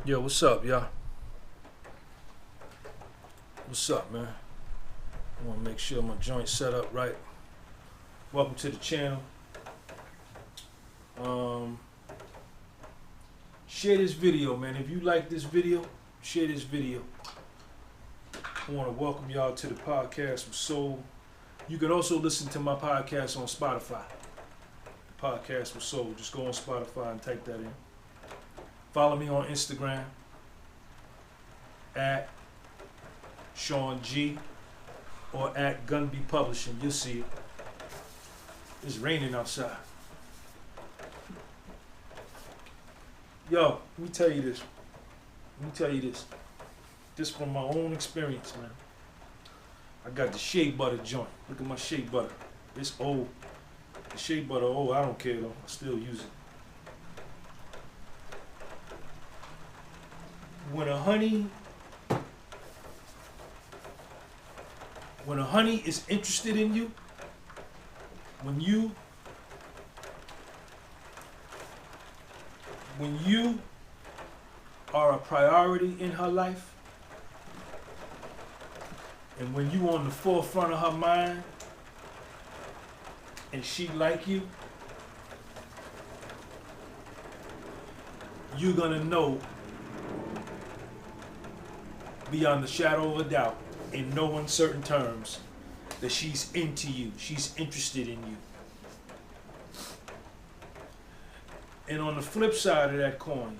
Yo, what's up, y'all? What's up, man? I want to make sure my joint's set up right. Welcome to the channel. Um, Share this video, man. If you like this video, share this video. I want to welcome y'all to the podcast with Soul. You can also listen to my podcast on Spotify. The podcast with Soul. Just go on Spotify and type that in. Follow me on Instagram at Sean G or at Gunby Publishing. You'll see it. It's raining outside. Yo, let me tell you this. This from my own experience, man. I got the shea butter joint. Look at my shea butter. It's old. The shea butter old. I don't care though. I still use it. When a honey is interested in you, when you are a priority in her life, and when you on the forefront of her mind, and she like you, you're gonna know beyond the shadow of a doubt, in no uncertain terms, that she's into you. She's interested in you. And on the flip side of that coin,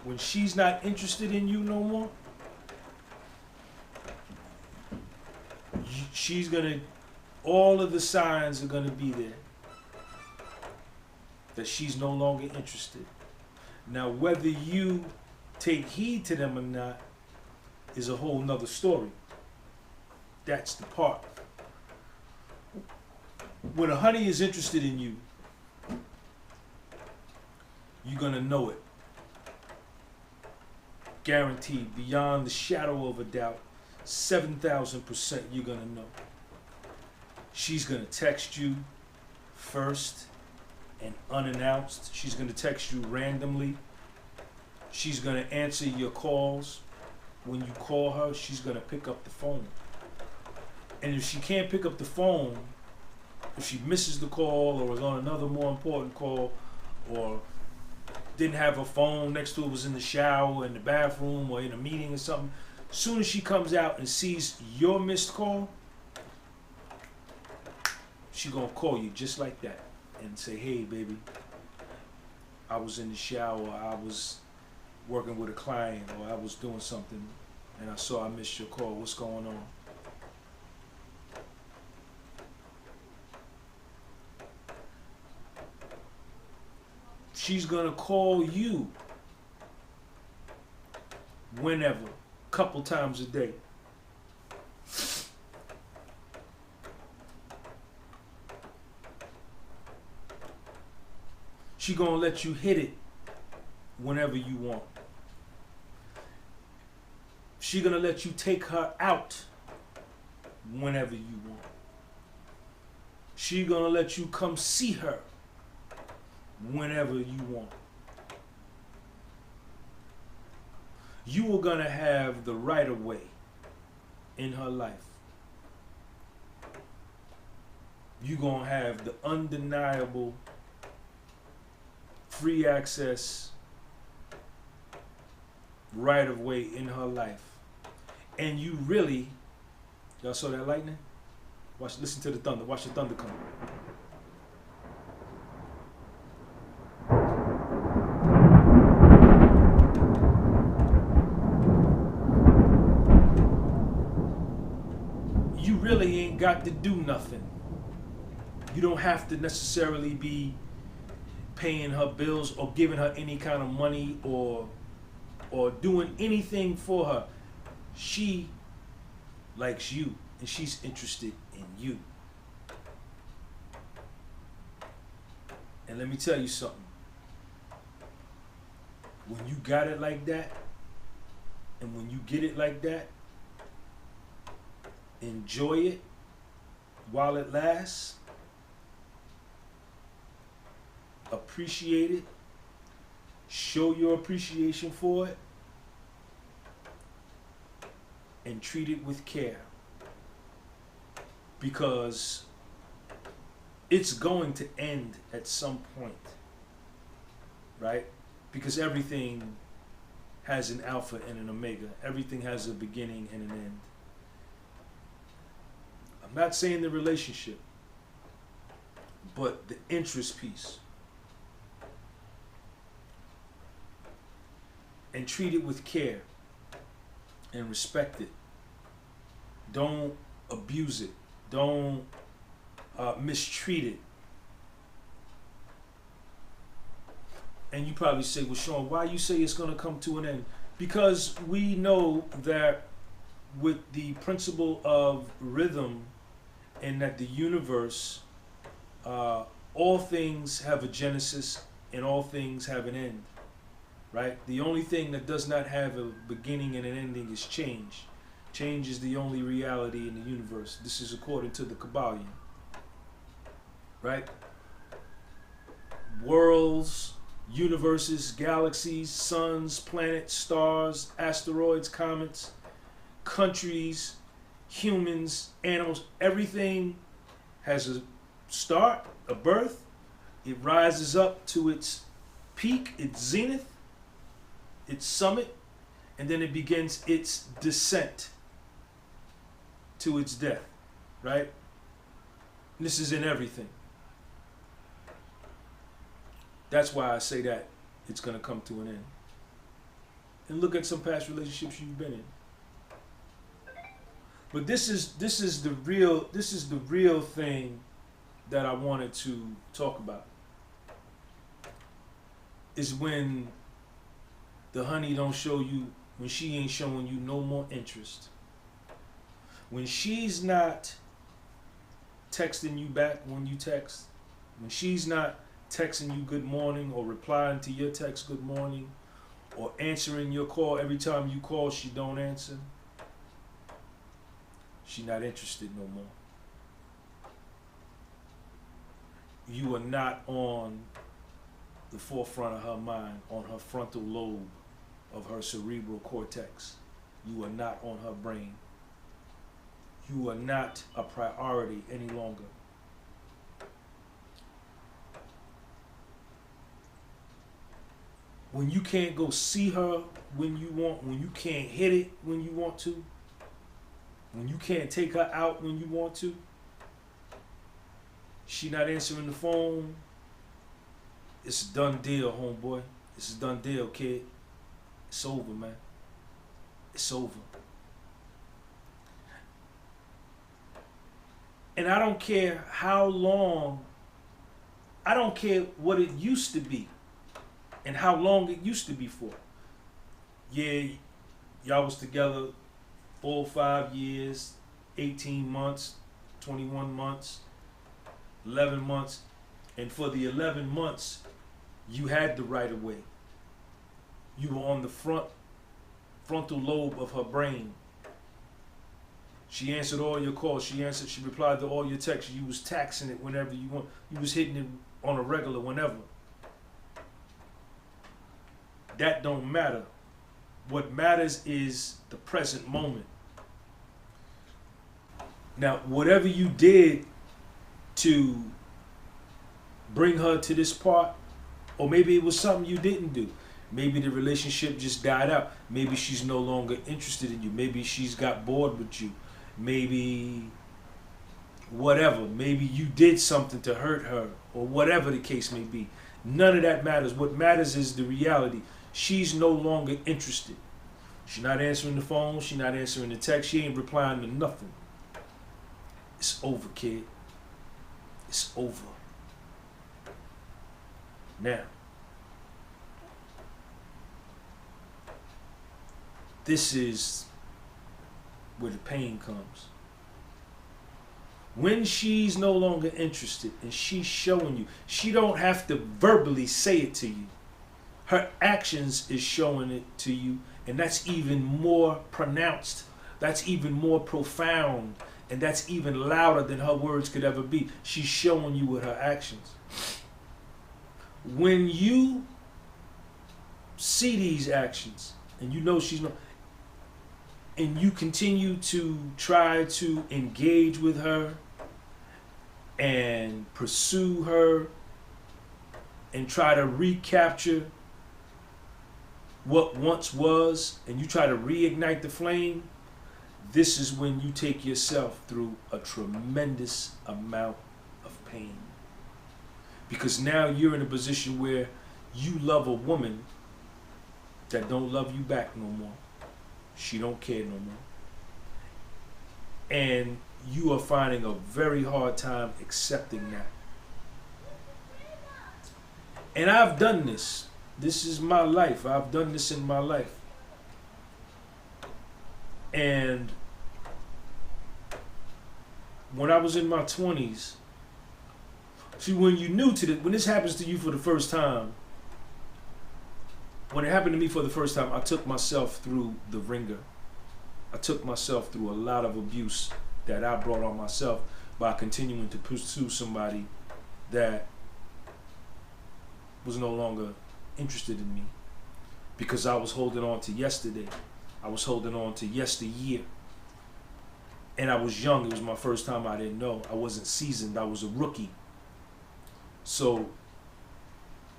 when she's not interested in you no more, all of the signs are gonna be there that she's no longer interested. Now, whether you take heed to them or not is a whole nother story. That's the part. When a honey is interested in you, you're gonna know it. Guaranteed, beyond the shadow of a doubt, 7,000% you're gonna know. She's gonna text you first and unannounced. She's gonna text you randomly. She's gonna answer your calls. When you call her, she's gonna pick up the phone. And if she can't pick up the phone, if she misses the call or is on another more important call, or didn't have her phone next to her, was in the shower, in the bathroom, or in a meeting or something, as soon as she comes out and sees your missed call, she gonna call you just like that and say, hey baby, I was in the shower, I was working with a client, or I was doing something and I saw I missed your call. What's going on? She's gonna call you whenever, couple times a day. She gonna let you hit it whenever you want. She gonna let you take her out whenever you want. She gonna let you come see her whenever you want. You are gonna have the right of way in her life. You gonna have the undeniable free access right of way in her life. And you really, y'all saw that lightning? Listen to the thunder. Watch the thunder come. You really ain't got to do nothing. You don't have to necessarily be paying her bills or giving her any kind of money or doing anything for her. She likes you and she's interested in you. And let me tell you something. When you got it like that, and when you get it like that, enjoy it while it lasts. Appreciate it. show your appreciation for it, and treat it with care, because it's going to end at some point, right? Because everything has an alpha and an omega. Everything has a beginning and an end. I'm not saying the relationship, but the interest piece. And treat it with care and respect it. Don't abuse it. Don't mistreat it. And you probably say, well, Sean, why you say it's going to come to an end? Because we know that with the principle of rhythm, and that the universe, all things have a genesis and all things have an end, right? The only thing that does not have a beginning and an ending is change. Change is the only reality in the universe. This is according to the Kybalion, right? Worlds, universes, galaxies, suns, planets, stars, asteroids, comets, countries, humans, animals, everything has a start, a birth. It rises up to its peak, its zenith, its summit, and then it begins its descent to its death, right? And this is in everything. That's why I say that it's going to come to an end. And look at some past relationships you've been in. But this is the real thing that I wanted to talk about. Is when the honey don't show you, when she ain't showing you no more interest. When she's not texting you back when you text. When she's not texting you good morning or replying to your text good morning or answering your call. Every time you call, she don't answer. She not interested no more. You are not on the forefront of her mind, on her frontal lobe of her cerebral cortex. You are not on her brain. You are not a priority any longer. When you can't go see her when you want, when you can't hit it when you want to, when you can't take her out when you want to, she not answering the phone, it's a done deal, homeboy. It's a done deal, kid. It's over, man. It's over. And I don't care how long, I don't care what it used to be and how long it used to be for. Yeah, y'all was together 4 or 5 years, 18 months, 21 months, 11 months. And for the 11 months, you had the right of way. You were on the frontal lobe of her brain. She answered all your calls. She replied to all your texts. You was taxing it whenever you want. You was hitting it on a regular whenever. That don't matter. What matters is the present moment. Now, whatever you did to bring her to this part, or maybe it was something you didn't do. Maybe the relationship just died out. Maybe she's no longer interested in you. Maybe she's got bored with you. Maybe whatever. Maybe you did something to hurt her, or whatever the case may be. None of that matters. What matters is the reality. She's no longer interested. She's not answering the phone. She's not answering the text. She ain't replying to nothing. It's over, kid. It's over. Now, this is where the pain comes. When she's no longer interested and she's showing you, she don't have to verbally say it to you. Her actions is showing it to you, and that's even more pronounced. That's even more profound, and that's even louder than her words could ever be. She's showing you with her actions. When you see these actions and you know she's not, and you continue to try to engage with her and pursue her and try to recapture what once was, and you try to reignite the flame, this is when you take yourself through a tremendous amount of pain. Because now you're in a position where you love a woman that don't love you back no more. She don't care no more. And you are finding a very hard time accepting that. And I've done this. This is my life. I've done this in my life. And when I was in my 20s, see, when you're new to this, when this happens to you for the first time, when it happened to me for the first time, I took myself through the ringer. I took myself through a lot of abuse that I brought on myself by continuing to pursue somebody that was no longer interested in me, because I was holding on to yesterday. I was holding on to yesteryear. And I was young. It was my first time. I didn't know. I wasn't seasoned. I was a rookie. So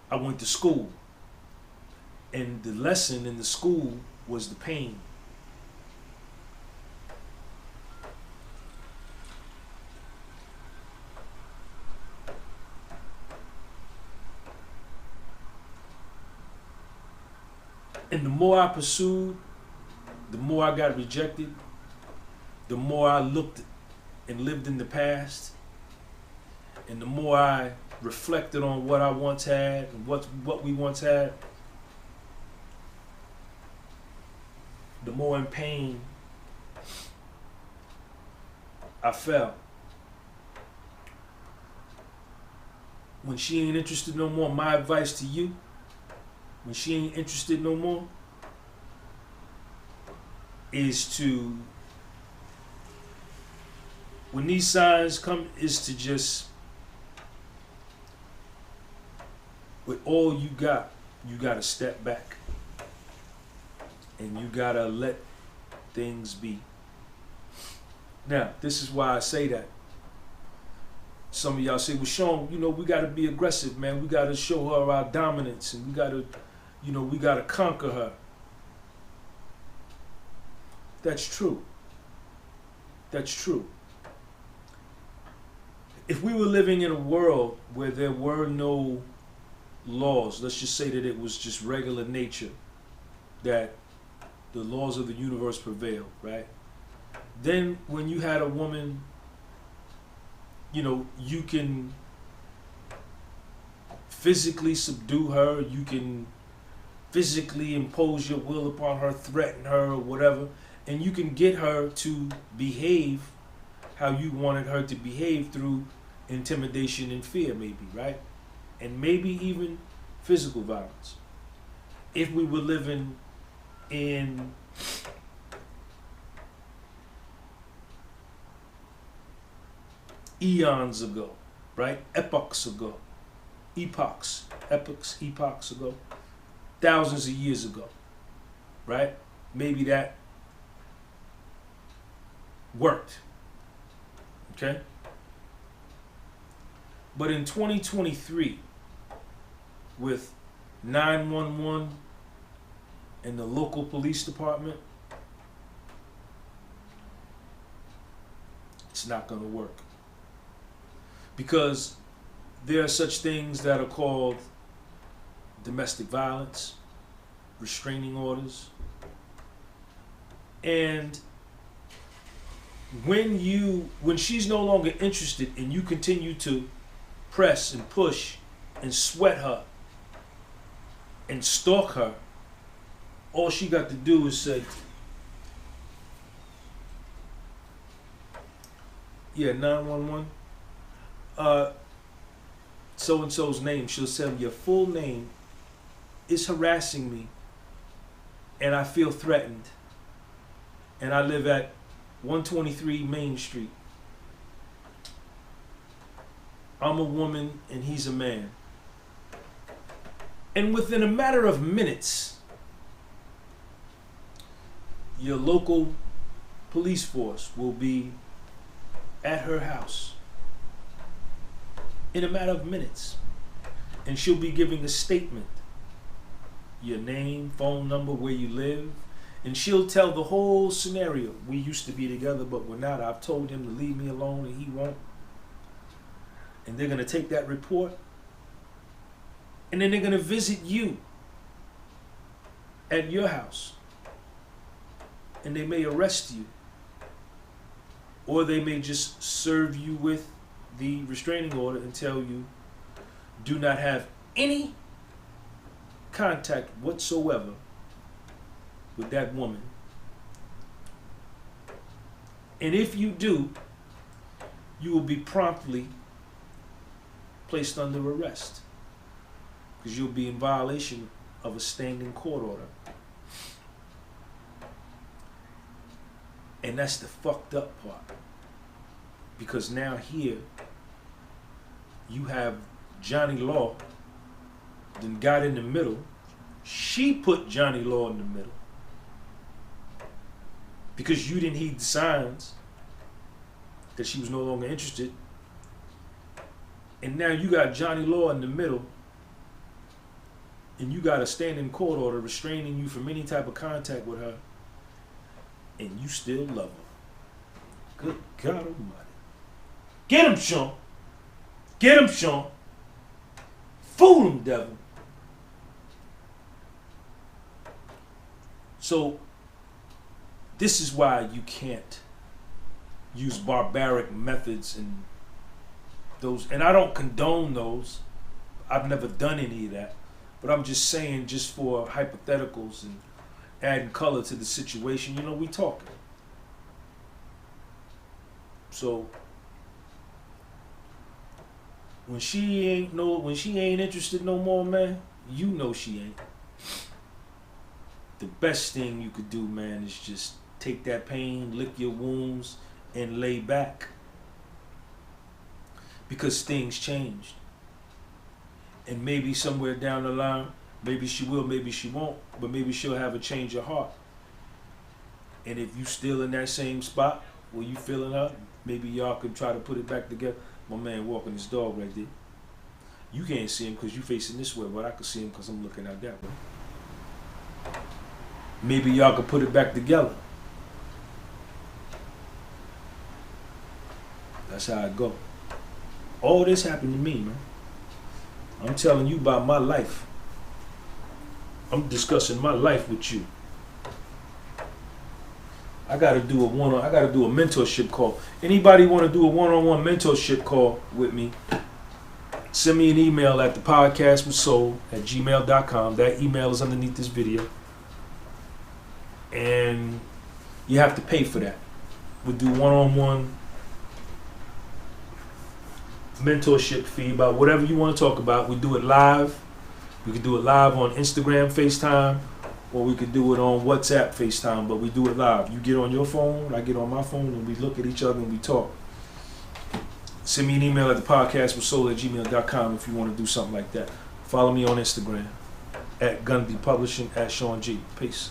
I went to school. And the lesson in the school was the pain. And the more I pursued, the more I got rejected, the more I looked and lived in the past, and the more I reflected on what I once had and what we once had, the more in pain I felt. When she ain't interested no more, my advice to you, when she ain't interested no more, is to, when these signs come, is to just, with all you gotta step back. And you gotta let things be. Now, this is why I say that. Some of y'all say, well, Sean, you know, we gotta be aggressive, man. We gotta show her our dominance, and we gotta conquer her. That's true. That's true. If we were living in a world where there were no laws, let's just say that it was just regular nature, that the laws of the universe prevail, right? Then when you had a woman, you know, you can physically subdue her, you can physically impose your will upon her, threaten her or whatever, and you can get her to behave how you wanted her to behave through intimidation and fear, maybe, right? And maybe even physical violence. If we were living in eons ago, right? Epochs ago, thousands of years ago, right? Maybe that worked, okay? But in 2023, with 911 and the local police department, it's not going to work. Because there are such things that are called domestic violence, restraining orders, and when she's no longer interested and you continue to press and push and sweat her and stalk her, all she got to do is say, yeah, 911, so-and-so's name. She'll say, your full name is harassing me and I feel threatened, and I live at 123 Main Street. I'm a woman and he's a man. And within a matter of minutes, your local police force will be at her house in a matter of minutes, and she'll be giving a statement, your name, phone number, where you live, and she'll tell the whole scenario. We used to be together, but we're not. I've told him to leave me alone, and he won't. And they're going to take that report, and then they're going to visit you at your house, and they may arrest you, or they may just serve you with the restraining order and tell you, do not have any contact whatsoever with that woman. And if you do, you will be promptly placed under arrest, because you'll be in violation of a standing court order. And that's the fucked up part, because now here you have Johnny Law then got in the middle. She put Johnny Law in the middle because you didn't heed the signs that she was no longer interested. And now you got Johnny Law in the middle, and you got a standing court order restraining you from any type of contact with her, and you still love her. Good God Almighty. Get him, Sean. Get him, Sean. Fool him, devil. So, this is why you can't use barbaric methods and those, and I don't condone those. I've never done any of that. But I'm just saying, just for hypotheticals and adding color to the situation, you know, we talking. So when she ain't interested no more, man, you know she ain't. The best thing you could do, man, is just take that pain, lick your wounds, and lay back. Because things changed. And maybe somewhere down the line, maybe she will, maybe she won't, but maybe she'll have a change of heart. And if you still in that same spot where you feeling her, maybe y'all could try to put it back together. My man walking his dog right there. You can't see him because you facing this way, but I can see him because I'm looking out that way. Maybe y'all could put it back together. That's how it go. All this happened to me, man. I'm telling you about my life. I'm discussing my life with you. I gotta do a mentorship call. Anybody want to do a one-on-one mentorship call with me? Send me an email at thepodcastwithsoul@gmail.com. That email is underneath this video. And you have to pay for that. We'll do one-on-one mentorship fee about whatever you want to talk about. We do it live. We could do it live on Instagram FaceTime, or we could do it on WhatsApp FaceTime, but we do it live. You get on your phone, I get on my phone, and we look at each other and we talk. Send me an email at thepodcastwithsoul@gmail.com if you want to do something like that. Follow me on Instagram at Gunby Publishing, at Sean G. Peace.